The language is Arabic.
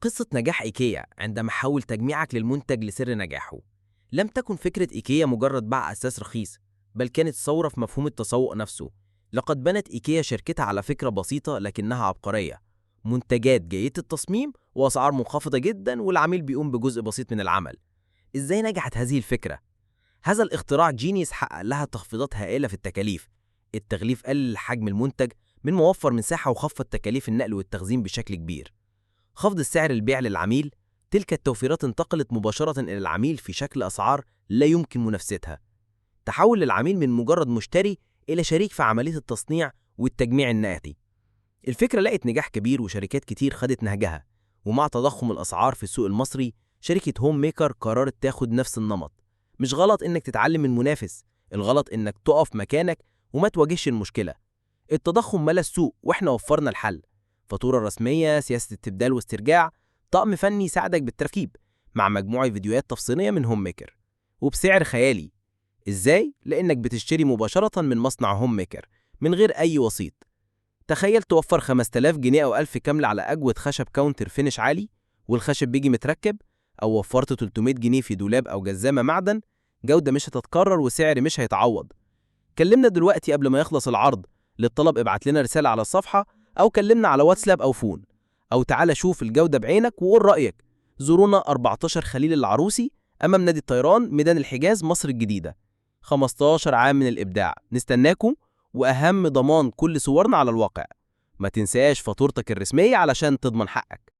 قصة نجاح إيكيا عندما حول تجميعك للمنتج لسر نجاحه. لم تكن فكرة إيكيا مجرد باع أساس رخيص، بل كانت ثورة في مفهوم التسوق نفسه. لقد بنت إيكيا شركتها على فكرة بسيطة لكنها عبقرية: منتجات جيدة التصميم وأسعار منخفضة جدا، والعميل بيقوم بجزء بسيط من العمل. إزاي نجحت هذه الفكرة؟ هذا الاختراع جينيس حقق لها تخفيضات هائلة في التكاليف. التغليف قلل حجم المنتج من موفر مساحة وخفض تكاليف النقل والتخزين بشكل كبير. خفض السعر البيع للعميل، تلك التوفيرات انتقلت مباشرة إلى العميل في شكل أسعار لا يمكن منافستها. تحول العميل من مجرد مشتري إلى شريك في عملية التصنيع والتجميع الناتي. الفكرة لقت نجاح كبير وشركات كتير خدت نهجها، ومع تضخم الأسعار في السوق المصري شركة هوم ميكر قررت تاخد نفس النمط. مش غلط إنك تتعلم من منافس، الغلط إنك تقف مكانك وما تواجهش المشكلة. التضخم ملا السوق وإحنا وفرنا الحل: فاتورة رسمية، سياسة استبدال واسترجاع، طقم فني يساعدك بالتركيب، مع مجموعة فيديوهات تفصيلية من هوم ميكر وبسعر خيالي. إزاي؟ لأنك بتشتري مباشرة من مصنع هوم ميكر من غير أي وسيط. تخيل توفر 5000 جنيه أو 1000 كامل على أجود خشب كاونتر فينش عالي، والخشب بيجي متركب، أو وفرت 300 جنيه في دولاب أو جزامة معدن. جودة مش هتتكرر وسعر مش هيتعوض. كلمنا دلوقتي قبل ما يخلص العرض. للطلب ابعت لنا رسالة على الصفحة، أو كلمنا على واتساب أو فون، أو تعال شوف الجودة بعينك وقول رأيك. زورونا 14 خليل العروسي، أمام نادي الطيران، ميدان الحجاز، مصر الجديدة. 15 عام من الإبداع، نستناكم. وأهم ضمان كل صورنا على الواقع. ما تنساش فاتورتك الرسمية علشان تضمن حقك.